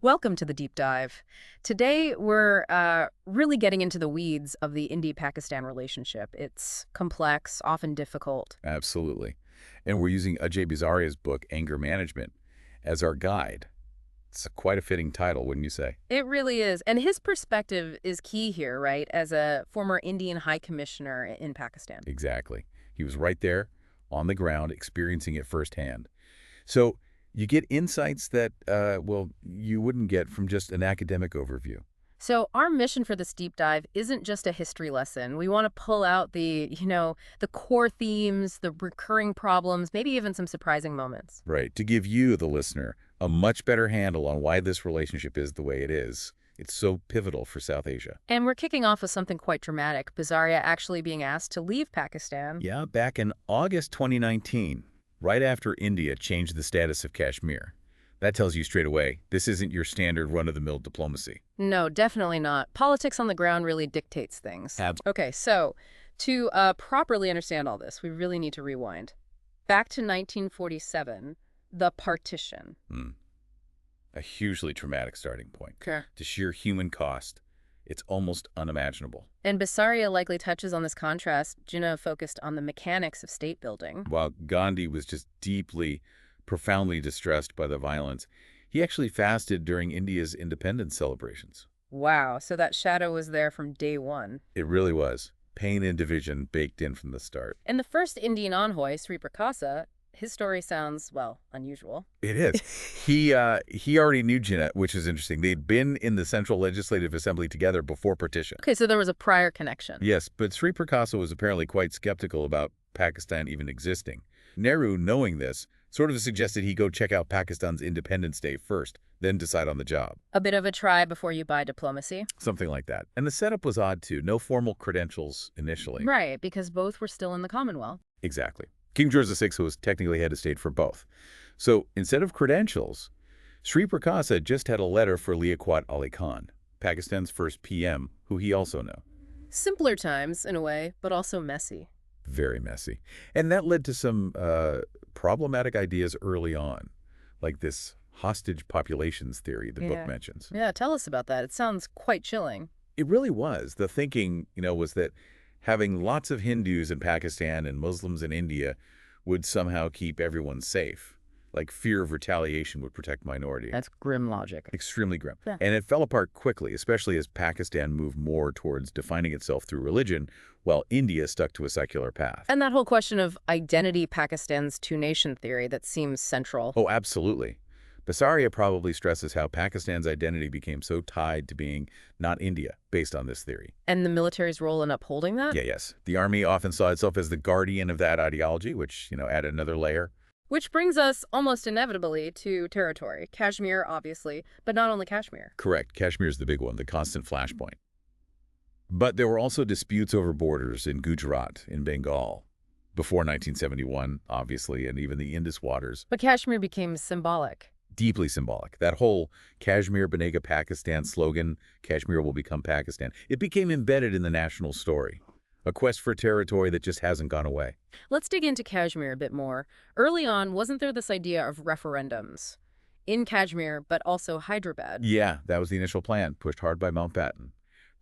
Welcome to the deep dive. Today, we're really getting into the weeds of the India-Pakistan relationship. It's complex, often difficult. Absolutely. And we're using Ajay Bizaria's book, Anger Management, as our guide. It's quite a fitting title, wouldn't you say? It really is. And his perspective is key here, right? As a former Indian High Commissioner in Pakistan. Exactly. He was right there on the ground experiencing it firsthand. So you get insights that, well, you wouldn't get from just an academic overview. So our mission for this deep dive isn't just a history lesson. We want to pull out the core themes, the recurring problems, maybe even some surprising moments. Right. To give you, the listener, a much better handle on why this relationship is the way it is. It's so pivotal for South Asia. And we're kicking off with something quite dramatic, Bizaria actually being asked to leave Pakistan. Yeah, back in August 2019, right after India changed the status of Kashmir. That tells you straight away, this isn't your standard run-of-the-mill diplomacy. No, definitely not. Politics on the ground really dictates things. Ab- Okay, so to properly understand all this, we really need to rewind. Back to 1947, the Partition. Hmm. A hugely traumatic starting point. Okay. The sheer human cost, it's almost unimaginable. And Bessaria likely touches on this contrast. Jinnah focused on the mechanics of state building. While Gandhi was just deeply, profoundly distressed by the violence, he actually fasted during India's independence celebrations. Wow, so that shadow was there from day one. It really was. Pain and division baked in from the start. And the first Indian envoy, Sri Prakasa, his story sounds, well, unusual. It is. He already knew Jinnah, which is interesting. They'd been in the Central Legislative Assembly together before partition. Okay, so there was a prior connection. Yes, but Sri Prakasa was apparently quite skeptical about Pakistan even existing. Nehru, knowing this, sort of suggested he go check out Pakistan's Independence Day first, then decide on the job. A bit of a try before you buy diplomacy. Something like that. And the setup was odd, too. No formal credentials initially. Right, because both were still in the Commonwealth. Exactly. King George VI was technically head of state for both. So instead of credentials, Sri Prakasa just had a letter for Liaquat Ali Khan, Pakistan's first PM, who he also knew. Simpler times, in a way, but also messy. Very messy. And that led to some problematic ideas early on, like this hostage populations theory the book mentions. Yeah, tell us about that. It sounds quite chilling. It really was. The thinking, was that having lots of Hindus in Pakistan and Muslims in India would somehow keep everyone safe. Like fear of retaliation would protect minorities. That's grim logic. Extremely grim. Yeah. And it fell apart quickly, especially as Pakistan moved more towards defining itself through religion, while India stuck to a secular path. And that whole question of identity, Pakistan's two-nation theory, that seems central. Oh, absolutely. Basaria probably stresses how Pakistan's identity became so tied to being not India, based on this theory. And the military's role in upholding that? Yes. The army often saw itself as the guardian of that ideology, which, added another layer. Which brings us almost inevitably to territory. Kashmir, obviously, but not only Kashmir. Correct. Kashmir's the big one, the constant flashpoint. But there were also disputes over borders in Gujarat, in Bengal, before 1971, obviously, and even the Indus waters. But Kashmir became symbolic. Deeply symbolic. That whole Kashmir Banega Pakistan slogan, Kashmir will become Pakistan, it became embedded in the national story. A quest for territory that just hasn't gone away. Let's dig into Kashmir a bit more. Early on, wasn't there this idea of referendums? In Kashmir, but also Hyderabad. Yeah, that was the initial plan, pushed hard by Mountbatten.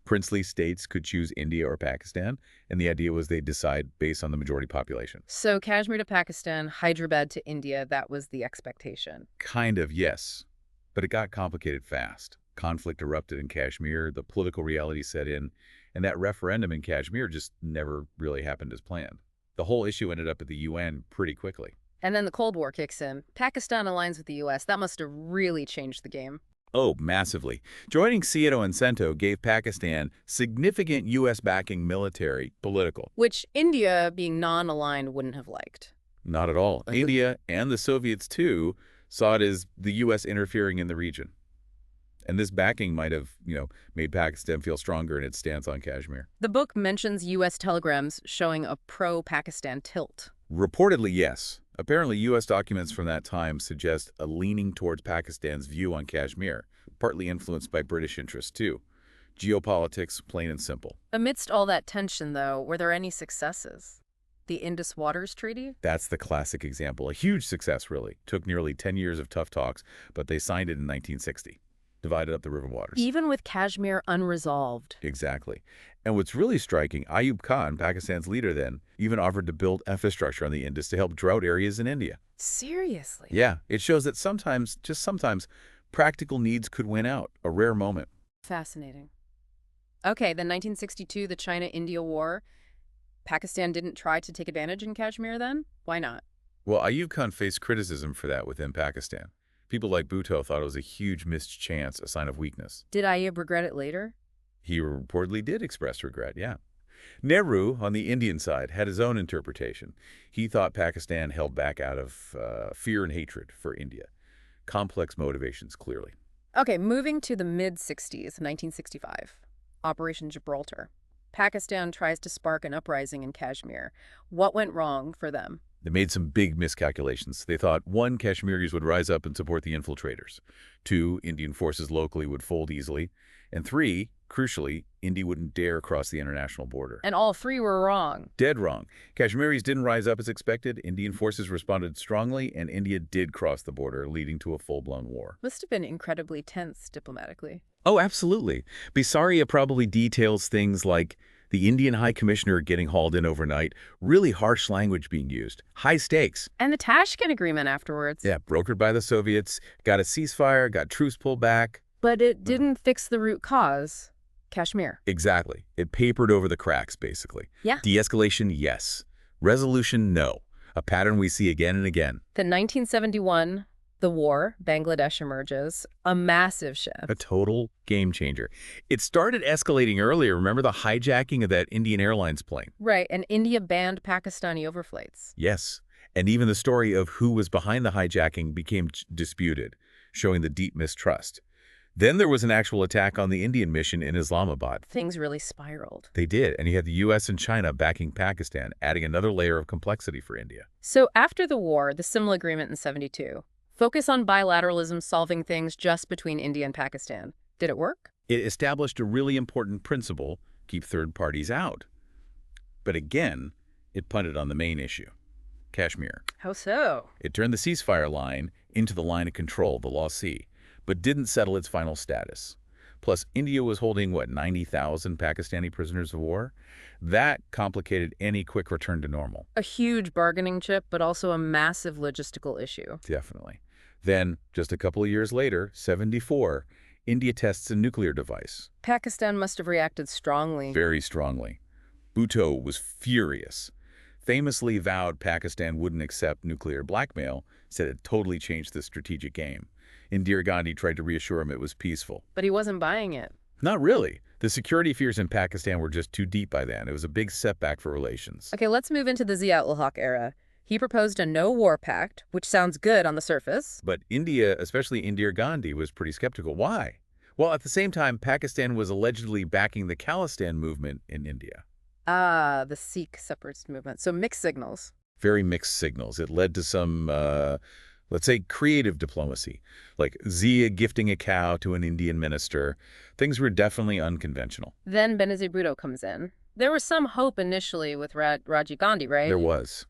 Princely states could choose India or Pakistan, and the idea was they'd decide based on the majority population. So Kashmir to Pakistan, Hyderabad to India, that was the expectation. Kind of, yes. But it got complicated fast. Conflict erupted in Kashmir, the political reality set in, and that referendum in Kashmir just never really happened as planned. The whole issue ended up at the UN pretty quickly. And then the Cold War kicks in. Pakistan aligns with the U.S. That must have really changed the game. Oh, massively. Joining Seato and Cento gave Pakistan significant U.S. backing military, political. Which India, being non-aligned, wouldn't have liked. Not at all. India and the Soviets, too, saw it as the U.S. interfering in the region. And this backing might have, made Pakistan feel stronger in its stance on Kashmir. The book mentions U.S. telegrams showing a pro-Pakistan tilt. Reportedly, yes. Apparently, U.S. documents from that time suggest a leaning towards Pakistan's view on Kashmir, partly influenced by British interests, too. Geopolitics, plain and simple. Amidst all that tension, though, were there any successes? The Indus Waters Treaty? That's the classic example. A huge success, really. Took nearly 10 years of tough talks, but they signed it in 1960. divided up the river waters. Even with Kashmir unresolved. Exactly. And what's really striking, Ayub Khan, Pakistan's leader then, even offered to build infrastructure on the Indus to help drought areas in India. Seriously? Yeah, it shows that sometimes, just sometimes, practical needs could win out, a rare moment. Fascinating. Okay, then 1962, the China-India War. Pakistan didn't try to take advantage in Kashmir then? Why not? Well, Ayub Khan faced criticism for that within Pakistan. People like Bhutto thought it was a huge missed chance, a sign of weakness. Did Ayub regret it later? He reportedly did express regret, yeah. Nehru, on the Indian side, had his own interpretation. He thought Pakistan held back out of fear and hatred for India. Complex motivations, clearly. Okay, moving to the mid-60s, 1965. Operation Gibraltar. Pakistan tries to spark an uprising in Kashmir. What went wrong for them? They made some big miscalculations. They thought, 1, Kashmiris would rise up and support the infiltrators. 2, Indian forces locally would fold easily. And 3, crucially, India wouldn't dare cross the international border. And all three were wrong. Dead wrong. Kashmiris didn't rise up as expected, Indian forces responded strongly, and India did cross the border, leading to a full-blown war. Must have been incredibly tense diplomatically. Oh, absolutely. Bisaria probably details things like the Indian High Commissioner getting hauled in overnight, really harsh language being used, high stakes. And the Tashkent Agreement afterwards. Yeah, brokered by the Soviets, got a ceasefire, got troops pulled back. But it didn't fix the root cause, Kashmir. Exactly. It papered over the cracks, basically. Yeah. De-escalation, yes. Resolution, no. A pattern we see again and again. Then 1971, the war, Bangladesh emerges, a massive shift. A total game changer. It started escalating earlier. Remember the hijacking of that Indian Airlines plane? Right, and India banned Pakistani overflights. Yes. And even the story of who was behind the hijacking became disputed, showing the deep mistrust. Then there was an actual attack on the Indian mission in Islamabad. Things really spiraled. They did, and you had the U.S. and China backing Pakistan, adding another layer of complexity for India. So after the war, the Simla Agreement in 72, focus on bilateralism solving things just between India and Pakistan. Did it work? It established a really important principle, keep third parties out. But again, it punted on the main issue, Kashmir. How so? It turned the ceasefire line into the line of control, the Law C, but didn't settle its final status. Plus, India was holding, 90,000 Pakistani prisoners of war? That complicated any quick return to normal. A huge bargaining chip, but also a massive logistical issue. Definitely. Then, just a couple of years later, 74, India tests a nuclear device. Pakistan must have reacted strongly. Very strongly. Bhutto was furious. Famously vowed Pakistan wouldn't accept nuclear blackmail, said it totally changed the strategic game. Indira Gandhi tried to reassure him it was peaceful. But he wasn't buying it. Not really. The security fears in Pakistan were just too deep by then. It was a big setback for relations. Okay, let's move into the Zia-ul-Haq era. He proposed a no-war pact, which sounds good on the surface. But India, especially Indira Gandhi, was pretty skeptical. Why? Well, at the same time, Pakistan was allegedly backing the Khalistan movement in India. Ah, the Sikh separatist movement. So mixed signals. Very mixed signals. It led to some, let's say, creative diplomacy, like Zia gifting a cow to an Indian minister. Things were definitely unconventional. Then Benazir Bhutto comes in. There was some hope initially with Rajiv Gandhi, right? There was.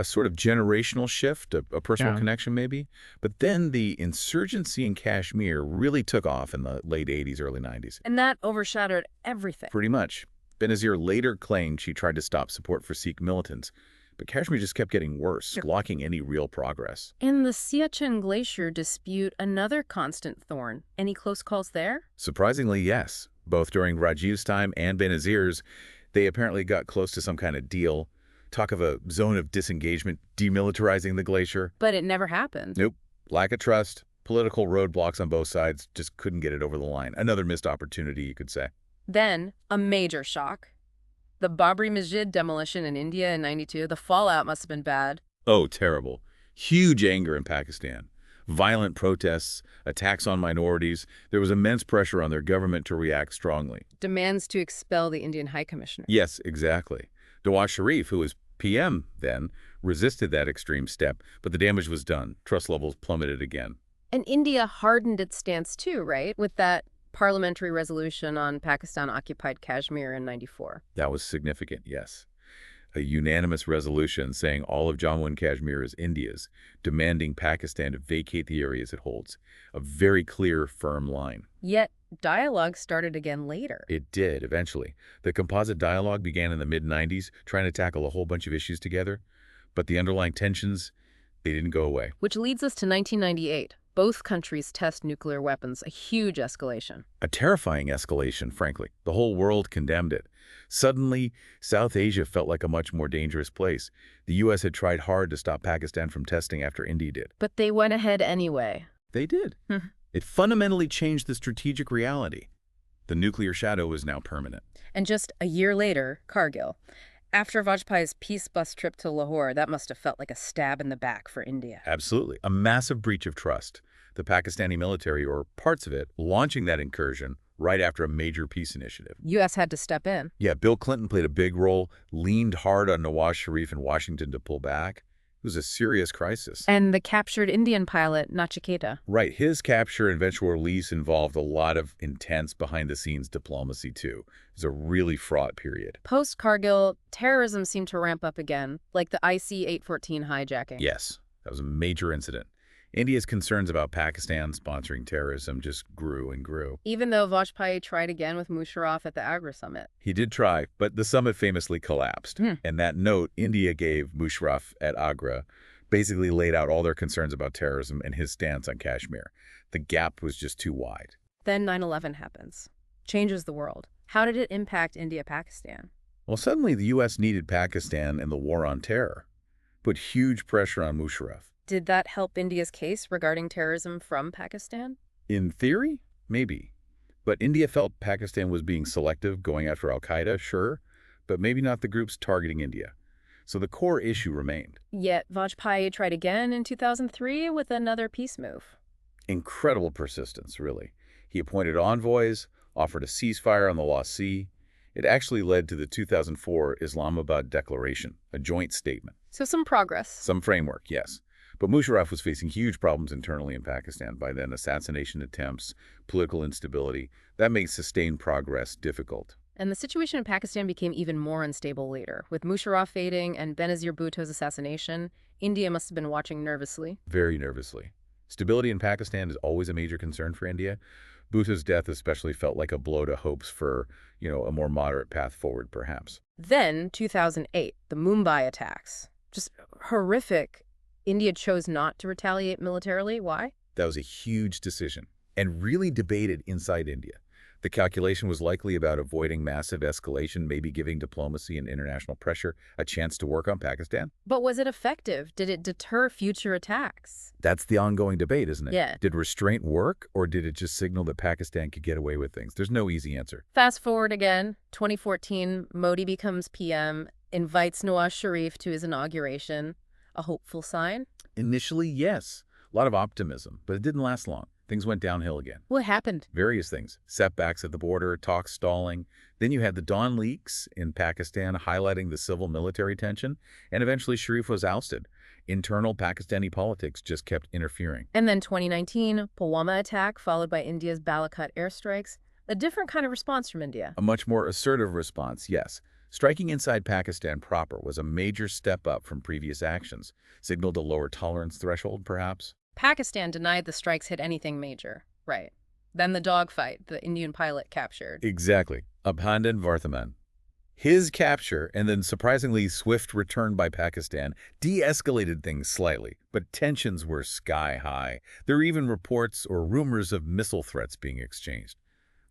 A sort of generational shift, a personal connection maybe. But then the insurgency in Kashmir really took off in the late 80s, early 90s. And that overshadowed everything. Pretty much. Benazir later claimed she tried to stop support for Sikh militants, but Kashmir just kept getting worse, blocking any real progress. And the Siachen Glacier dispute, another constant thorn. Any close calls there? Surprisingly, yes. Both during Rajiv's time and Benazir's, they apparently got close to some kind of deal. Talk of a zone of disengagement, demilitarizing the glacier. But it never happened. Nope. Lack of trust, political roadblocks on both sides, just couldn't get it over the line. Another missed opportunity, you could say. Then, a major shock. The Babri Masjid demolition in India in '92, the fallout must have been bad. Oh, terrible. Huge anger in Pakistan. Violent protests, attacks on minorities. There was immense pressure on their government to react strongly. Demands to expel the Indian High Commissioner. Yes, exactly. Nawaz Sharif, who was PM then, resisted that extreme step, but the damage was done. Trust levels plummeted again. And India hardened its stance too, right? With that parliamentary resolution on Pakistan-occupied Kashmir in '94. That was significant, yes. a unanimous resolution saying all of Jammu and Kashmir is India's, demanding Pakistan to vacate the areas it holds. A very clear, firm line. Yet, dialogue started again later. It did, eventually. The composite dialogue began in the mid-90s, trying to tackle a whole bunch of issues together. But the underlying tensions, they didn't go away. Which leads us to 1998. Both countries test nuclear weapons, a huge escalation. A terrifying escalation, frankly. The whole world condemned it. Suddenly, South Asia felt like a much more dangerous place. The U.S. had tried hard to stop Pakistan from testing after India did. But they went ahead anyway. They did. It fundamentally changed the strategic reality. The nuclear shadow was now permanent. And just a year later, Kargil. After Vajpayee's peace bus trip to Lahore, that must have felt like a stab in the back for India. Absolutely. A massive breach of trust. The Pakistani military, or parts of it, launching that incursion right after a major peace initiative. U.S. had to step in. Yeah, Bill Clinton played a big role, leaned hard on Nawaz Sharif in Washington to pull back. It was a serious crisis. And the captured Indian pilot, Nachiketa. Right. His capture and eventual release involved a lot of intense behind-the-scenes diplomacy, too. It was a really fraught period. Post-Kargil, terrorism seemed to ramp up again, like the IC-814 hijacking. Yes, that was a major incident. India's concerns about Pakistan sponsoring terrorism just grew and grew. Even though Vajpayee tried again with Musharraf at the Agra summit. He did try, but the summit famously collapsed. And that note India gave Musharraf at Agra basically laid out all their concerns about terrorism and his stance on Kashmir. The gap was just too wide. Then 9/11 happens. Changes the world. How did it impact India-Pakistan? Well, suddenly the U.S. needed Pakistan in the war on terror. Put huge pressure on Musharraf. Did that help India's case regarding terrorism from Pakistan? In theory, maybe. But India felt Pakistan was being selective, going after al-Qaeda, sure, but maybe not the groups targeting India. So the core issue remained. Yet Vajpayee tried again in 2003 with another peace move. Incredible persistence, really. He appointed envoys, offered a ceasefire on the Lost Sea. It actually led to the 2004 Islamabad Declaration, a joint statement. So some progress. Some framework, yes. But Musharraf was facing huge problems internally in Pakistan by then: assassination attempts, political instability. That made sustained progress difficult. And the situation in Pakistan became even more unstable later. With Musharraf fading and Benazir Bhutto's assassination, India must have been watching nervously. Very nervously. Stability in Pakistan is always a major concern for India. Bhutto's death especially felt like a blow to hopes for, a more moderate path forward, perhaps. Then, 2008, the Mumbai attacks. Just horrific. India chose not to retaliate militarily. Why? That was a huge decision and really debated inside India. The calculation was likely about avoiding massive escalation, maybe giving diplomacy and international pressure a chance to work on Pakistan. But was it effective? Did it deter future attacks? That's the ongoing debate, isn't it? Yeah. Did restraint work, or did it just signal that Pakistan could get away with things? There's no easy answer. Fast forward again, 2014, Modi becomes PM, invites Nawaz Sharif to his inauguration. A hopeful sign? Initially, yes. A lot of optimism, but it didn't last long. Things went downhill again. What happened? Various things. Setbacks at the border, talks stalling. Then you had the Dawn leaks in Pakistan highlighting the civil-military tension, and eventually Sharif was ousted. Internal Pakistani politics just kept interfering. And then 2019, Pulwama attack followed by India's Balakot airstrikes. A different kind of response from India. A much more assertive response, yes. Striking inside Pakistan proper was a major step up from previous actions, signaled a lower tolerance threshold, perhaps. Pakistan denied the strikes hit anything major. Right. Then the dogfight, the Indian pilot captured. Exactly. Abhandan Varthaman. His capture and then surprisingly swift return by Pakistan de-escalated things slightly, but tensions were sky high. There were even reports or rumors of missile threats being exchanged.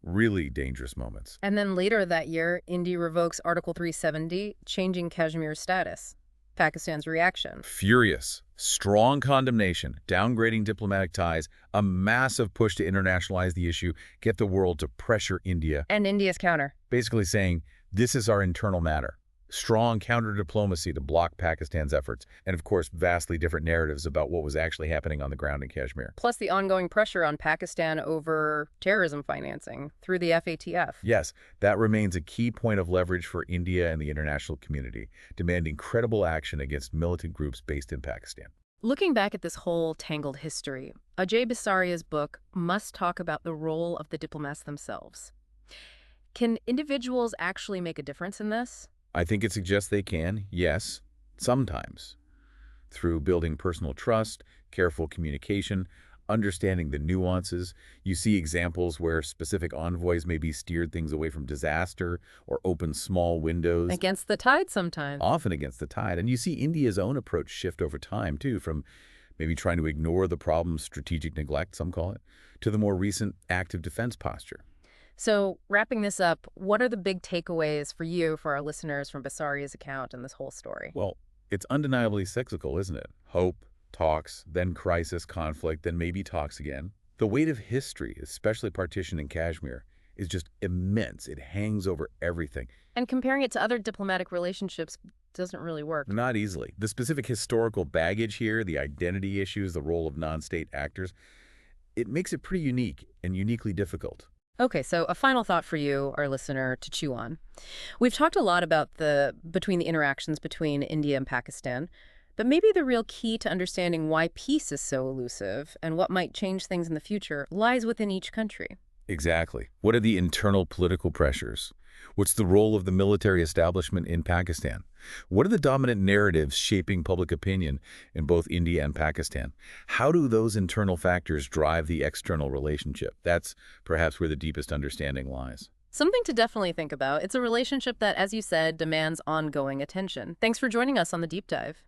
Really dangerous moments. And then later that year, India revokes Article 370, changing Kashmir's status. Pakistan's reaction. Furious. Strong condemnation, downgrading diplomatic ties, a massive push to internationalize the issue, get the world to pressure India. And India's counter. Basically saying, this is our internal matter. Strong counter-diplomacy to block Pakistan's efforts, and of course, vastly different narratives about what was actually happening on the ground in Kashmir. Plus the ongoing pressure on Pakistan over terrorism financing through the FATF. Yes, that remains a key point of leverage for India and the international community, demanding credible action against militant groups based in Pakistan. Looking back at this whole tangled history, Ajay Bisaria's book must talk about the role of the diplomats themselves. Can individuals actually make a difference in this? I think it suggests they can, yes, sometimes, through building personal trust, careful communication, understanding the nuances. You see examples where specific envoys maybe steered things away from disaster or opened small windows, Against the tide sometimes. often against the tide. And you see India's own approach shift over time, too, from maybe trying to ignore the problem's strategic neglect, some call it, to the more recent active defense posture. So, wrapping this up, what are the big takeaways for you, for our listeners, from Basari's account and this whole story? Well, it's undeniably cyclical, isn't it? Hope, talks, then crisis, conflict, then maybe talks again. The weight of history, especially partition in Kashmir, is just immense. It hangs over everything. And comparing it to other diplomatic relationships doesn't really work. Not easily. The specific historical baggage here, the identity issues, the role of non-state actors, it makes it pretty unique and uniquely difficult. Okay, so a final thought for you, our listener, to chew on. We've talked a lot about the interactions between India and Pakistan, but maybe the real key to understanding why peace is so elusive and what might change things in the future lies within each country. Exactly. What are the internal political pressures? What's the role of the military establishment in Pakistan? What are the dominant narratives shaping public opinion in both India and Pakistan? How do those internal factors drive the external relationship? That's perhaps where the deepest understanding lies. Something to definitely think about. It's a relationship that, as you said, demands ongoing attention. Thanks for joining us on the Deep Dive.